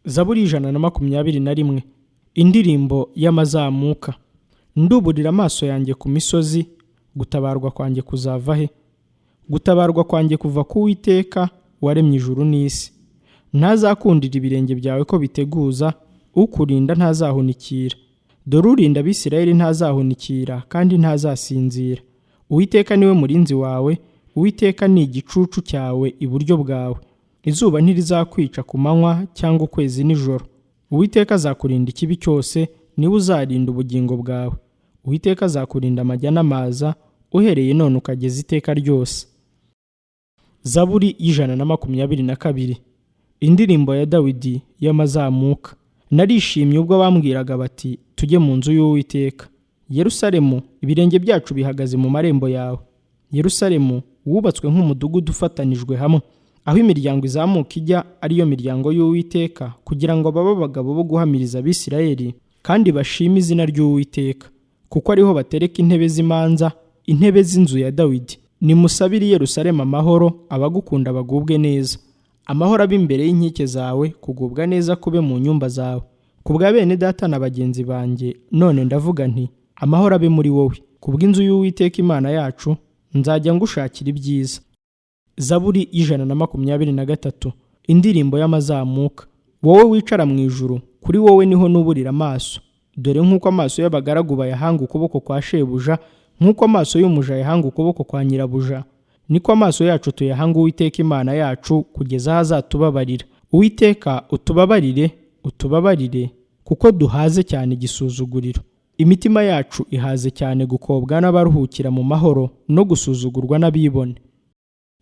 Zaburi 121. Indirimbo y'amazamuka. Nduburira amaso yanjye ku misozi, gutabarwa kwanjye kuzava he? Gutabarwa kwanjye kuva ku Uwiteka waremye ijuru n'isi. Ntazakundira ibirenge byawe ko biteguza, ukurinda ntazahunikira. Dore urinda Abisirayeli ntazahunikira kandi ntazasinzira. Uwiteka niwe murinzi wawe, Uwiteka ni igicucu cyawe iburyo bwawe. Izuba ntirizakwica ku manywa cyangwa ukwezi nijoro. Uwiteka azakurinda ikibi cyose, niwe uzarinda ubugingo bwawe. Uwiteka azakurinda amajya n'amaza, uhereye none ukageza iteka ryose. Zaburi 122. Indirimbo ya Dawidi y'amazamuka. Narishimye ubwo bambwiraga bati, tujye mu nzu y'Uwiteka. Yerusalemu, ibirenge byacu bihagaze mu marembo yawe. Yerusalemu, wubatswe nk'umudugudu ufatanijwe hamwe, aho imiryango izamuka ijya ariyo miryango y'Uwiteka, kugira ngo babe abagabo bo guhamiriza Abisirayeli kandi bashime izina ry'Uwiteka, kuko ariho batereka intebe z'imanza, intebe z'inzu ya Dawidi. Nimusabire Yerusalemu amahoro, abagukunda bagubwe neza. Amahoro abe imbere y'inkike zawe, kugubwa neza kube mu nyumba zawe. Ku bwa bene data na bagenzi banjye, none ndavuga nti, amahoro abe muri wowe. Ku bw'inzu y'Uwiteka Imana yacu, nzajya ngushakira ibyiza. Zaburi 123. Indirimbo y'amazamuka. Wowe wicara mu ijuru, kuri wowe niho nuburira amaso. Dore nk'uko amaso y'abagaragu bayahanga ukuboko kwa shebuja, nk'uko amaso y'umuja yahanga ukuboko kwa nyirabuja, niko amaso yacu tuyahanga Uwiteka Imana yacu, kugeza aho azatubabarira. Uwiteka, utubabarire, utubabarire, kuko duhaze cyane igisuzuguriro. Imitima yacu ihaze cyane gukobwa n'abaruhukira mu mahoro, no gusuzugurwa n'abibone.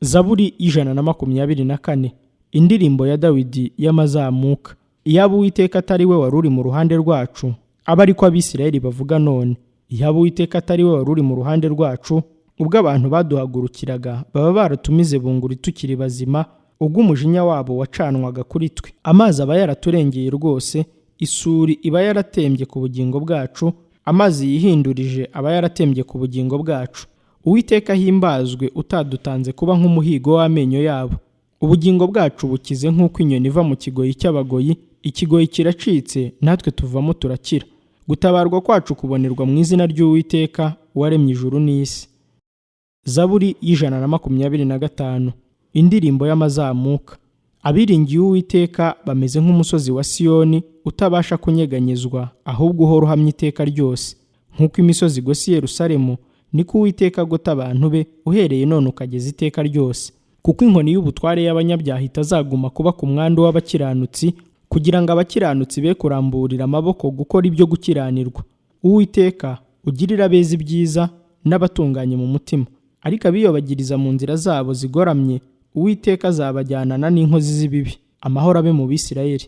Zaburi 124. Indirimbo ya Dawidi y'amazamuka. Iyaba Uwiteka atari we wari uri mu ruhande rwacu, aba ariko Abisirayeli bavuga none. Iyaba Uwiteka atari we wari uri mu ruhande rwacu, ubwo abantu baduhagurukiraga, baba baratumize bunguri tukiri bazima, ubwo umujinya wabo wacanwaga kuri twe. Amazi aba yaraturengeye rwose, isuri iba yaratembye ku bugingo bwacu, amazi yihindurije aba yaratembye ku bugingo bwacu. Uwiteka himbazwe utadutanze kuba nk'umuhigo w'amenyo yabo. Ubugingo bwacu bukize nk'uko inyoni iva mu kigoyi cy'abagoyi, ikigoyi kiracitse natwe tuvamo turakira. Gutabarwa kwacu kubonerwa mu izina ry'Uwiteka waremye ijuru n'isi. Zaburi 125. Indirimbo y'amazamuka. Abiringiye Uwiteka bameze nk'umusozi wa Siyoni utabasha kunyeganyezwa, ahubwo uhora uhamye iteka ryose. Nk'uko imisozi igose Yerusalemu, niko Uwiteka agota abantu be, uhereye none ukageza iteka ryose. Kuko inkoni y'ubutware y'abanyabyaha itazaguma kuba ku mwandu w'abakiranutsi, kugira ngo abakiranutsi be kuramburira amaboko gukora ibyo gukiranirwa. Uwiteka, ugirira abeza ibyiza n'abatunganye mu mutima, ariko abiyobagiriza mu nzira zabo zigoramye, Uwiteka azabajyanana n'inkozi z'ibibi. Amahoro abe mu Bisirayeli.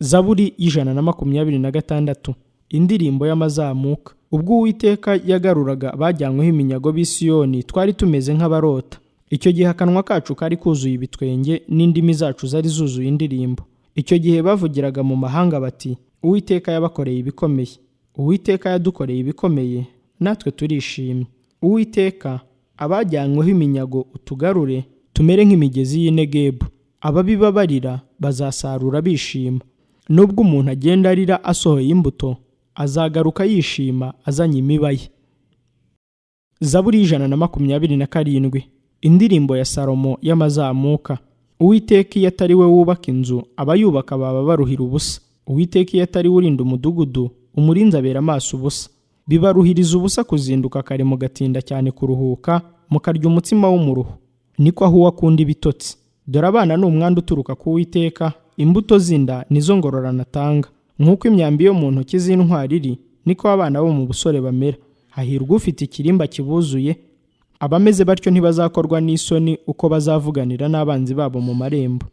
Zaburi 126. Indirimbo y'amazamuka. Ubwo Uwiteka yagaruraga abajyanyweho iminyago b'i Siyoni, twari tumeze nk'abarota. Icyo gihe akanwa kacu kari kuzuye ibitwenge, n'indimi zacu zari zuzuye indirimbo. Icyo gihe bavugiraga mu mahanga bati, Uwiteka yabakoreye ibikomeye. Uwiteka yadukoreye ibikomeye, natwe turishimye. Uwiteka, abajyanyweho iminyago utugarure, tumere nk'imigezi y'i Negebu. Ababibabarira bazasarura bishima. Nubwo umuntu agenda arira asohoye imbuto, azagaruka yishima azanye imiba ye. Zaburi 127. Indirimbo ya Salomo y'amazamuka. Uwiteka iyo atari we wubaka inzu, abayubaka baba baruhira ubusa. Uwiteka iyo atari we urinda umudugudu, umurinzi abera amaso ubusa. Bibaruhiriza ubusa kuzinduka kare mugatinda cyane kuruhuka, mukarya umutsima w'umuruho. Niko aho uwakunda ibitotsi. Dore abana ni umwanda uturuka ku Uwiteka, imbuto z'inda nizo ngororano atanga. Nk'uko imyambi yo mu ntoki z'intwari iri, niko abana bo mu busore bamera. Hahirwa ufite ikirimba kibuzuye, abameze batyo ntibazakorwa n'isoni uko bazavuganira n'abanzi babo mu marembo.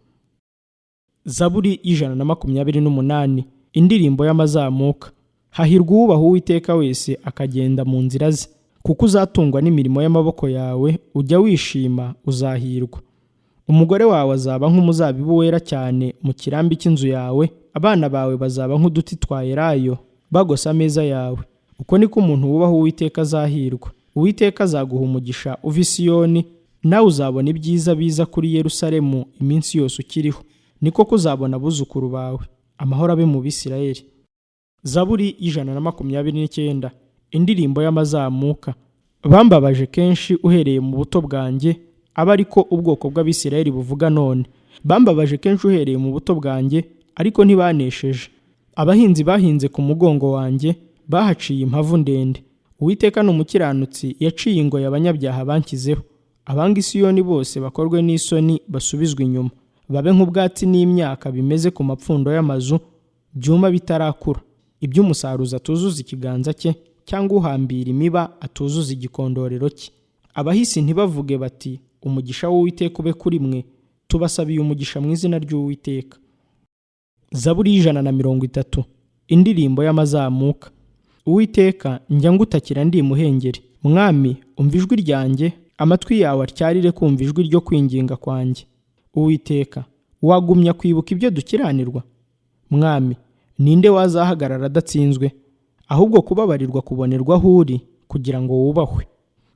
Zaburi 128. Indirimbo y'amazamuka. Hahirwa uwubaha Uwiteka wese akagenda mu nzira ze, kuko uzatungwa n'imirimo y'amaboko yawe, ujya wishima uzahirwa. Umugore wawe azaba nk'umuzabibu wera cyane mu kirambi cy'inzu yawe, abana bawe bazaba nk'uduti twa elayo bagosa ameza yawe. Uko niko umuntu wubaha Uwiteka azahirwa. Uwiteka azaguha umugisha uva i Siyoni, nawe uzabona ibyiza biza kuri Yerusalemu iminsi yose ukiriho. niko kuzabona abuzukuru bawe. Amahoro abe mu Bisirayeli. Zaburi y'129. Indirimbo y'amazamuka. Bambabaje kenshi uhereye mu buto bwanjye, aba ariko ubwoko bw'Abisirayeli buvuga none. Bambabaje kenshi uhereye mu buto bwanjye, ariko ntibanesheje. Abahinzi bahinze ku mugongo wanjye, bahaciye impavu ndende. Uwiteka ni umukiranutsi, yaciye ingoyi abanyabyaha banshyizeho. Abanga i Siyoni bose bakorwe n'isoni, basubizwe inyuma. Babe nk'ubwatsi n'imyaka bimeze ku mapfundo y'amazu, byuma bitarakura. Iby'umusaruzi atuzuza ikiganza cye, cyangwa uhambira imiba atuzuza igikondorero cye. Abahisi ntibavuge bati, umugisha w'Uwiteka ube kuri mwe, tubasabiye umugisha mu izina ry'Uwiteka. Zaburi y'130. Indirimbo y'amazamuka. Uwiteka, njya ngutakira ndi imuhengeri. Mwami, umva ijwi ryanjye, amatwi yawe atyarire kumva ijwi ryo kwinginga kwanjye. Uwiteka, wagumya kwibuka ibyo dukiranirwa? Mwami, ninde wazahagarara adatsinzwe? Ahubwo kubabarirwa kubonerwa aho uri, kugira ngo wubahwe.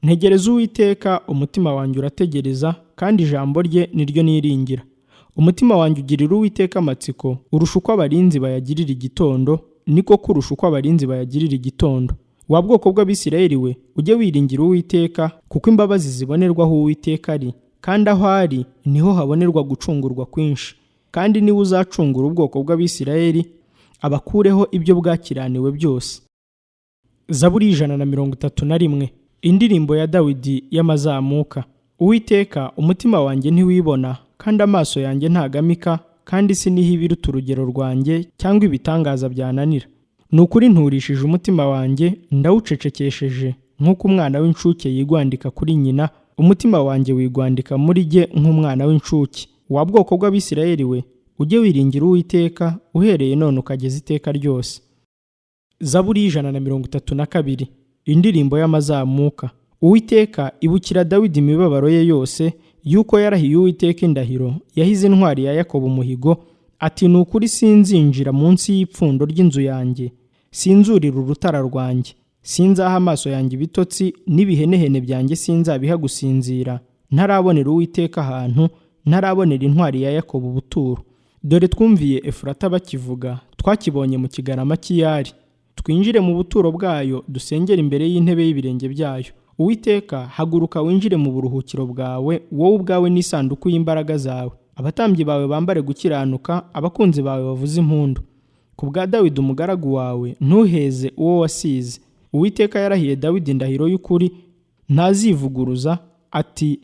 Ntegereza Uwiteka, umutima wanjye urategereza, kandi ijambo rye niryo niringira. Umutima wanjye ugirira Uwiteka amatsiko, urusha uko abarinzi bayagirira igitondo, niko kurusha uko abarinzi bayagirira igitondo. Wa bwoko bw'Abisirayeli we, ujye wiringira Uwiteka, kuko imbabazi zibonerwa aho Uwiteka ari, kandi aho ari niho habonerwa gucungurwa kwinshi. Kandi niwe uzacungura ubwoko bw'Abisirayeli, abakureho ibyo bwakiraniwe byose. Zaburi y'131. Indirimbo ya Dawidi y'amazamuka. Uwiteka, umutima wanjye ntiwibona, kandi amaso yanjye ntagamika, kandi siniho ibiruta urugero rwanjye cyangwa ibitangaza byananira. Ni ukuri nturishije umutima wanjye, ndawucecekesheje, nk'uko umwana w'incuke yigwandika kuri nyina, umutima wanjye wigwandika muri jye nk'umwana w'incuke. Wa bwoko bw'Abisirayeli we, ujye wiringira Uwiteka, uhereye none ukageza iteka ryose. Zaburi y'132. Indirimbo y'amazamuka. Uwiteka, ibukira Dawidi imibabaro ye yose, yuko yarahiye Uwiteka indahiro, yahize intwari ya Yakobo umuhigo, ati ni ukuri sinzinjira munsi y'ipfundo ry'inzu yanjye, sinzurira urutara rwanjye, sinzaha amaso yanjye ibitotsi, n'ibihenehene byanjye sinzabiha gusinzira, ntarabonera Uwiteka ahantu, ntarabonera intwari ya Yakobo ubuturo. Dore twumviye Efurata bakivuga, twakibonye mu kigarama cy'Iyari. Twinjire mu buturo bwayo, dusengere imbere y'intebe y'ibirenge byayo. Uwiteka, haguruka winjire mu buruhukiro bwawe, wowe ubwawe n'isanduku y'imbaraga zawe. Abatambyi bawe bambare gukiranuka, abakunzi bawe bavuze impundu. Ku bwa Dawidi umugaragu wawe, ntuheze uwo wasize. Uwiteka yarahiye Dawidi indahiro y'ukuri, ntazivuguruza, ati,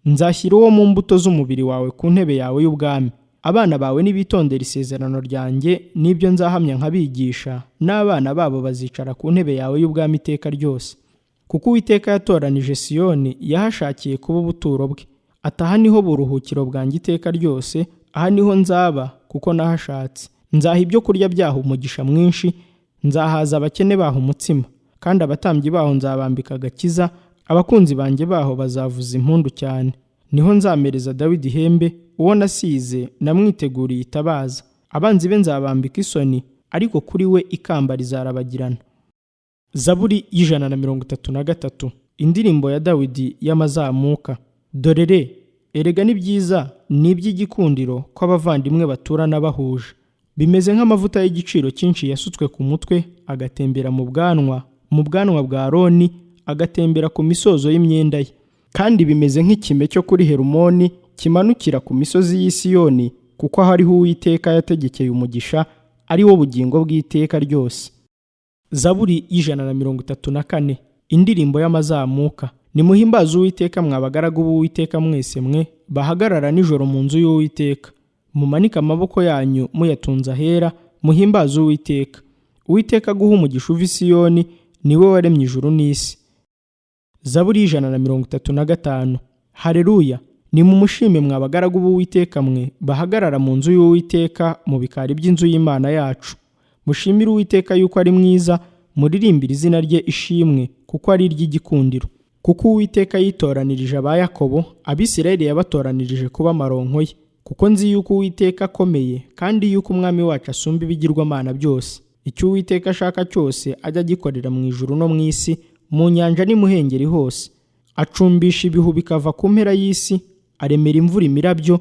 nzashyira uwo mu mbuto z'umubiri wawe ku ntebe yawe y'ubwami. Abana bawe nibitondera isezerano ryanjye, n'ibyo nzahamya nkabigisha, n'abana babo bazicara ku ntebe yawe y'ubwami iteka ryose. Kuko Uwiteka yatoranije Siyoni, yahashakiye kuba ubuturo bwe. Ati, aha niho buruhukiro bwanjye iteka ryose, aha niho nzaba, kuko nahashatse. Nzaha ibyo kurya byaho umugisha mwinshi, nzahaza abakene baho umutsima, kandi abatambyi baho nzabambika agakiza, abakunzi banjye baho bazavuza impundu cyane. Niho nzamereza Dawidi ihembe, uwo nasize namwiteguriye itabaza. Abanzi be nzabambika isoni, ariko kuri we ikamba rizarabagirana. Zaburi y'133. Indirimbo ya Dawidi y'amazamuka. Dorere, erega ni byiza, ni iby'igikundiro ko abavandimwe baturana bahuje. Bimeze nk'amavuta y'igiciro cyinshi yasutswe ku mutwe, agatembera mu bwanwa bwa Aroni, agatembera ku misozo y'imyenda ye. Kandi bimeze nk'ikime cyo kuri Herumoni, kimanukira ku misozi y'i Siyoni, kuko hariho Uwiteka yategekeye umugisha, ari wo bugingo bw'iteka ryose. Zaburi y'134. Indirimbo y'amazamuka. Nimuhimbaze Uwiteka mwa bagaragu b'Uwiteka mwese mwe, bahagarara nijoro mu nzu y'Uwiteka. Mumanike amaboko yanyu muyatunze ahera, muhimbaze Uwiteka. Uwiteka guha umugisha uva i Siyoni, niwe waremye ijuru n'isi. Zaburi y'135. Haleluya! Nimumushime mwa bagaragu b'Uwiteka mwe, bahagarara mu nzu y'Uwiteka, mu bikari by'inzu y'Imana yacu. Mushimire Uwiteka yuko ari mwiza, muririmbire izina rye ishimwe, kuko ari iry'igikundiro. Kuko Uwiteka yitoranirije aba Yakobo, Abisirayeli yabatoranirije kuba amaronko ye. Kuko nzi yuko Uwiteka akomeye, kandi yuko umwami wacu asumba ibigirwamana byose. Icyo Uwiteka ashaka cyose ajya agikorera mu ijuru no mu isi, mu nyanja n'imuhengeri hose. Acumbisha ibihu bikava ku mpera y'isi, aremera imvura imirabyo,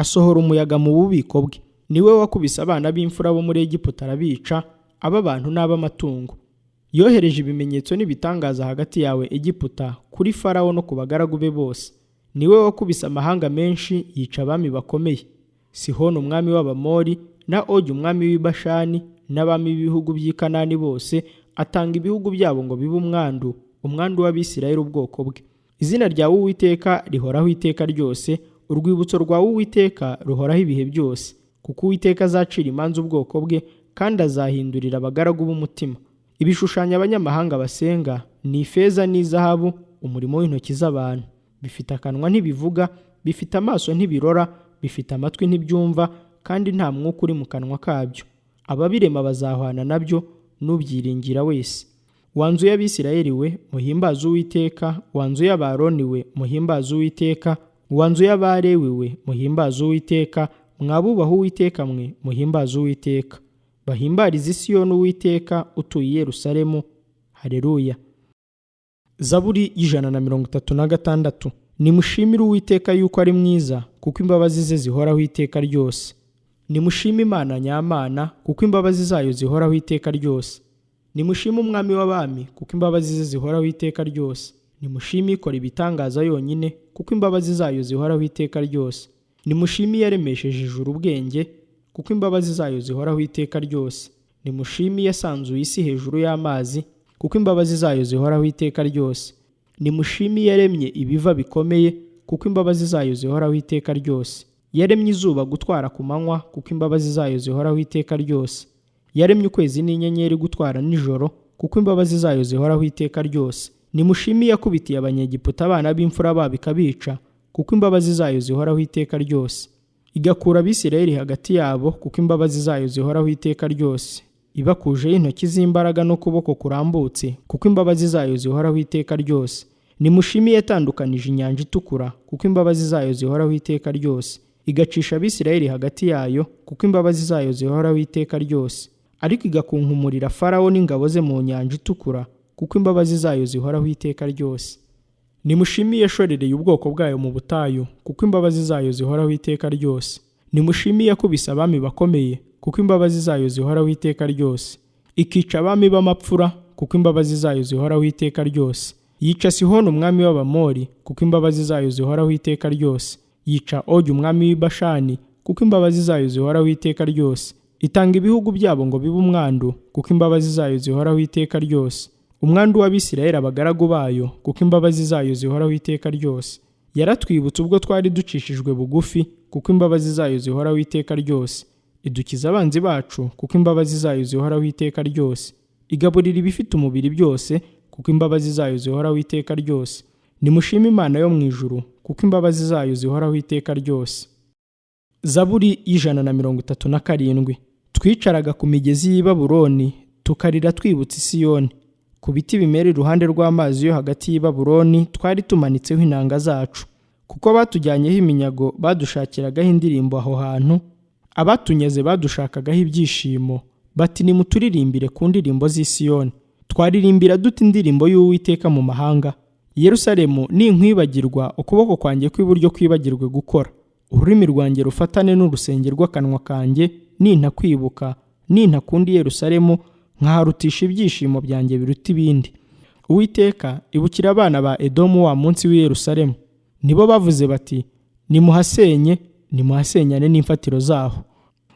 asohora umuyaga mu bubiko bwe. Niwe wakubise abana b'imfura bo muri Egiputa arabica, ab'abantu n'ab'amatungo. Yohereje ibimenyetso n'ibitangaza hagati yawe Egiputa, kuri Farawo no ku bagaragu be bose. Niwe wakubise amahanga menshi, yica abami bakomeye, Sihoni umwami w'Abamori, na Ogi umwami w'i Bashani, n'abami b'ibihugu by'i Kanani bose, atanga ibihugu byabo ngo bibe umwandu w'Abisirayeli ubwoko bwe. Izina ryawe Uwiteka rihoraho iteka ryose, urwibutso rwawe Uwiteka ruhoraho ibihe byose, kuko Uwiteka azacira imanza ubwoko bwe, kandi azahindurira abagaragu b'umutima. Ibishushanyo abanyamahanga basenga ni ifeza n'izahabu, umurimo w'intoki z'abantu. Bifite akanwa ntibivuga, bifite amaso ntibirora, bifite amatwi ntibyumva, kandi nta mwuka uri mu kanwa kabyo. Ababirema bazahwana nabyo, n'ubyiringira wese. Wa nzu y'Abisirayeli we, muhimbaze Uwiteka. Wa nzu y'Abaroni we, muhimbaze Uwiteka. Wa nzu y'Abalewi we, muhimbaze Uwiteka. Mwabubaha Uwiteka mwe, muhimbaze Uwiteka. Bahimbarize i Siyoni Uwiteka utuye i Yerusalemu. Haleluya. Zaburi y'136. Nimushimire Uwiteka yuko ari mwiza, kuko imbabazi ze zihoraho iteka ryose. Nimushime Imana nyamana, kuko imbabazi zayo zihoraho iteka ryose. Nimushime Umwami w'abami, kuko imbabazi ze zihoraho iteka ryose. Nimushime ikora ibitangaza yonyine, kuko imbabazi zayo zihoraho iteka ryose. Nimushime yaremesheje ijuru ubwenge, kuko imbabazi zayo zihoraho iteka ryose. Nimushime yasanzuye isi hejuru y'amazi, kuko imbabazi zayo zihoraho iteka ryose. Nimushime yaremye ibiva bikomeye, kuko imbabazi zayo zihoraho iteka ryose. Yaremye izuba gutwara ku manywa, kuko imbabazi zayo zihoraho iteka ryose. Yaremye ukwezi n'inyenyeri gutwara nijoro, kuko imbabazi zayo zihoraho iteka ryose. Nimushime yakubitiye Abanyegiputa abana b'imfura babo ikabica, kuko imbabazi zayo zihoraho iteka ryose. Igakura Abisirayeli hagati yabo, kuko imbabazi zayo zihoraho iteka ryose. Ibakujeho intoki z'imbaraga n'ukuboko kurambutse, kuko imbabazi zayo zihoraho iteka ryose. Nimushime yatandukanije inyanja itukura, kuko imbabazi zayo zihoraho iteka ryose. Igacisha Abisirayeli hagati yayo, kuko imbabazi zayo zihoraho iteka ryose. Ariko igakunkumurira Farawo n'ingabo ze mu nyanja itukura, kuko imbabazi zayo zihoraho iteka ryose. Nimushime yashorereye ubwoko bwayo mu butayu, kuko imbabazi zayo zihoraho iteka ryose. Nimushime yakubise abami bakomeye, kuko imbabazi zayo zihoraho iteka ryose. Ikica abami b'amapfura, kuko imbabazi zayo zihoraho iteka ryose. Yica Sihoni umwami w'Abamori, kuko imbabazi zayo zihoraho iteka ryose. Yica Ogi umwami w'i Bashani, kuko imbabazi zayo zihoraho iteka ryose. Itanga ibihugu byabo ngo bibe umwandu, kuko imbabazi zayo zihoraho iteka ryose. Umwandu w'Abisirayeli abagaragu bayo, kuko imbabazi zayo zihoraho iteka ryose. Yaratwibutse ubwo twari ducishijwe bugufi, kuko imbabazi zayo zihoraho iteka ryose. Idukiza abanzi bacu, kuko imbabazi zayo zihoraho iteka ryose. Igaburira ibifite umubiri byose, kuko imbabazi zayo zihoraho iteka ryose. Nimushime Imana yo mu ijuru, kuko imbabazi zayo zihoraho iteka ryose. Zaburi y'137. Twicaraga ku migezi y'i Babuloni, tukarira twibutse i Siyoni. Ku biti bimera iruhande rw'amazi yo hagati y'i Babuloni twari tumanitseho inanga zacu, kuko batujyanyeho iminyago badushakiragaho indirimbo aho hantu. Abatunyeze badushakagaho ibyishimo, bati nimuturirimbire ku ndirimbo z'i Siyoni. Twaririmbira dute indirimbo y'Uwiteka mu mahanga? Yerusalemu ninkwibagirwa, ukuboko kwanjye kw'iburyo kwibagirwe gukora. Ururimi rwanjye rufatane n'urusenge rw'akanwa kanjye, nintakwibuka, nintakundi Yerusalemu, nkaharutisha ibyishimo byanjye biruta ibindi. Uwiteka, ibukira abana ba Edomu wa munsi w'i Yerusalemu. Nibo bavuze bati, nimuhasenyane n'imfatiro zaho.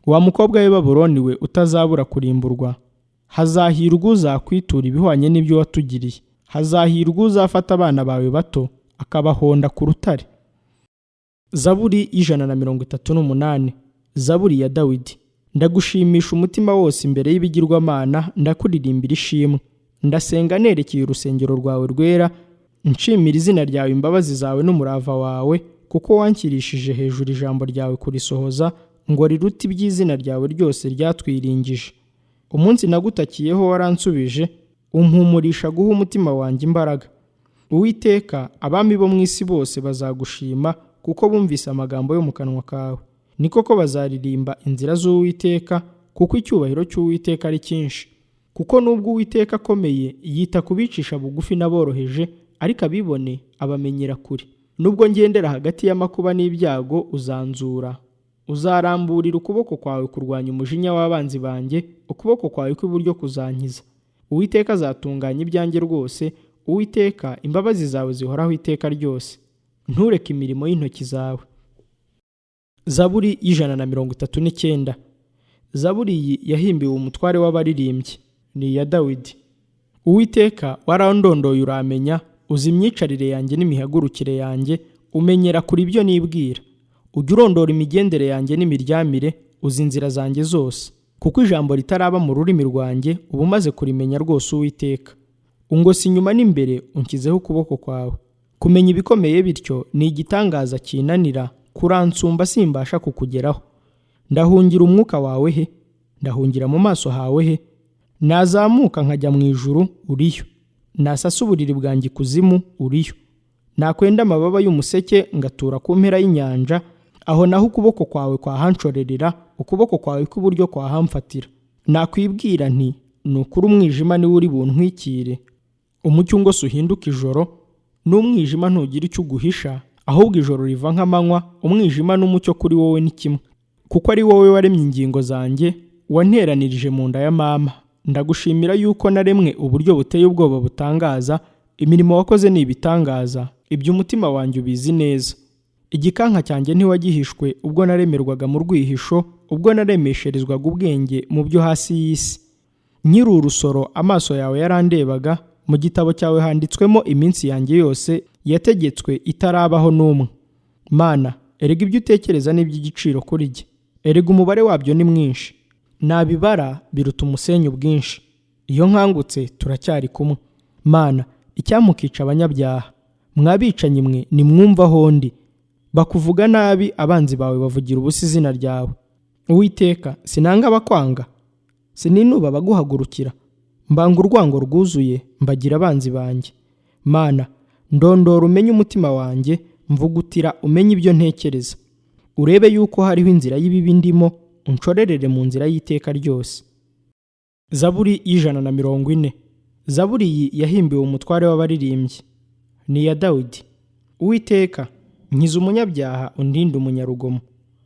Wa mukobwa w'i Babuloni we utazabura kurimburwa. Hazahirwa uzakwitura ibihwanye n'ibyo watugiriye. Hazahirwa uzafata abana bawe bato, akabahonda ku rutare. Zaburi y'138. Zaburi ya Dawidi. Ndagushimisha umutima wose imbere y'ibigirwamana, ndakuririmbira ishimwe. Ndasenga nerekeye urusengero rwawe rwera, nshimira izina ryawe imbabazi zawe n'umurava wawe, kuko wankirishije hejuru ijambo ryawe kurisohoza, ngo riruti iby'izina ryawe ryose ryatwiringije. Umunsi nagutakiyeho waransubije, umpumurisha guha umutima wanjye imbaraga. Uwiteka, abami bo mu isi bose bazagushima, kuko bumvise amagambo yo mu kanwa kawe. Ni koko bazaririmba inzira z'Uwiteka, kuko icyubahiro cy'Uwiteka ari cyinshi. Kuko nubwo Uwiteka akomeye, yita kubicisha bugufi n'aboroheje, ariko abibone abamenyera kure. Nubwo ngendera hagati y'amakuba n'ibyago, uzanzura, uzaramburira ukuboko kwawe kurwanya umujinya w'abanzi banjye, ukuboko kwawe kw'iburyo kuzankiza. Uwiteka azatunganya ibyanjye rwose. Uwiteka, imbabazi zawe zihoraho iteka ryose. Ntureke imirimo y'intoki zawe. Zaburi y'139. Zaburi iyi yahimbiwe umutware w'abaririmbyi, ni iya Dawidi. Uwiteka, warandondoye uramenya, uzi imyicarire yanjye n'imihagurukire yanjye, umenyera kuri ibyo nibwira. Ujya urondora imigendere yanjye n'imiryamire, uzi inzira zanjye zose. Kuko ijambo ritaraba mu rurimi rwanjye, uba umaze kurimenya rwose Uwiteka. Ungosa inyuma n'imbere, unshyizeho ukuboko kwawe. Kumenya ibikomeye bityo ni igitangaza kinanira, kuransumba simbasha kukugeraho. Ndahungira umwuka wawe he? Ndahungira mu maso hawe he? Nazamuka nkajya mu ijuru, uriyo. Nasasa uburiri bwanjye ikuzimu, uriyo. Nakwenda amababa y'umuseke ngatura ku mpera y'inyanja, aho naho ukuboko kwawe kwahanshorerera, ukuboko kwawe kw'iburyo kwahamfatira. Nakwibwira nti, ni ukuri umwijima niwo uri buntwikire. Umucyo ungose uhinduka ijoro, n'umwijima ntugira icyo uguhisha, ahubwo ijoro riva nk'amanywa, umwijima n'umucyo kuri wowe ni kimwe. Kuko ari wowe waremye ingingo zanjye, wanteranirije mu nda ya mama. Ndagushimira yuko naremwe uburyo buteye ubwoba butangaza, imirimo wakoze ni ibitangaza, ibyo umutima wanjye ubizi neza. Igikanka cyanjye ntiwagihishwe ubwo naremerwaga mu rwihisho, ubwo naremesherezwaga ubwenge mu byo hasi y'isi. Nkiri urusoro amaso yawe yarandebaga, mu gitabo cyawe handitswemo iminsi yanjye yose yategetswe itarabaho n'umwe. Mana, erega ibyo utekereza ni iby'igiciro kuri jye, erega umubare wabyo ni mwinshi. Nabibara biruta umusenyi bwinshi. Iyo nkangutse turacyari kumwe. Mana, icyamukica abanyabyaha. Mwabicanyi mwe nimwumva aho ndi. Bakuvuga nabi, abanzi bawe bavugira ubusa izina ryawe. Uwiteka, sinanga abakwanga, sininuba abaguhagurukira. Mbanga urwango rwuzuye, mbagira abanzi banjye. Mana, ndondora umenye umutima wanjye, mvugutira umenye ibyo ntekereza. Urebe yuko hariho inzira y'ibibi ndimo, unshorerere mu nzira y'iteka ryose. Zaburi y'140. Zaburi iyi yahimbiwe umutware w'abaririmbyi, ni iya Dawidi. Uwiteka, nkiza umunyabyaha undinde umunyarugomo.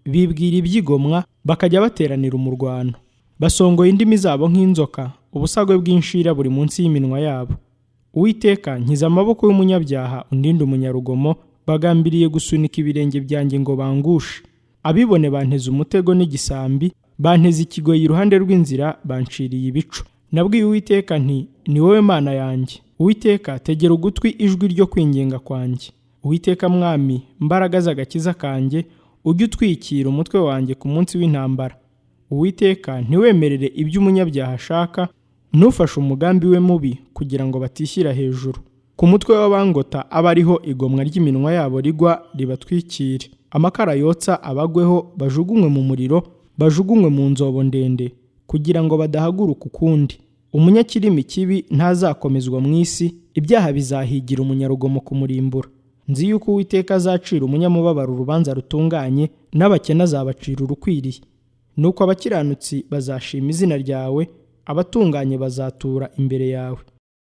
Bibwira ibyigomwa, bakajya bateranira umurwano. Basongoye indimi zabo nk'inzoka, ubusagwe bw'inshira buri munsi y'iminwa yabo. Uwiteka, nkiza amaboko y'umunyabyaha undinde umunyarugomo, bagambiriye gusunika ibirenge byanjye ngo bangushe. Abibone banteze umutego n'igisambi, banteze ikigoyi iruhande rw'inzira, banciriye ibico. Nabwiye Uwiteka nti, ni wowe Mana yanjye. Uwiteka, tegera ugutwi ijwi ryo kwinginga kwanjye. Uwiteka Mwami, mbaraga z'agakiza kanjye, ujye utwikira umutwe wanjye ku munsi w'intambara. Uwiteka, ntiwemerere ibyo umunyabyaha ashaka, ntufashe umugambi we mubi kugira ngo batishyira hejuru. Ku mutwe w'abangota abe ariho igomwa ry'iminwa yabo rigwa ribatwikire. Amakara yotsa abagweho, bajugunywe mu muriro, bajugunywe mu nzobo ndende, kugira ngo badahaguruka ukundi. Umunyakirimi kibi ntazakomezwa mu isi, ibyaha bizahigira umunyarugomo kumurimbura. Nzi yuko Uwiteka azacira umunyamubabaro urubanza rutunganye, n'abakene azabacira urukwiriye. Nuko abakiranutsi bazashima izina ryawe, abatunganye bazatura imbere yawe.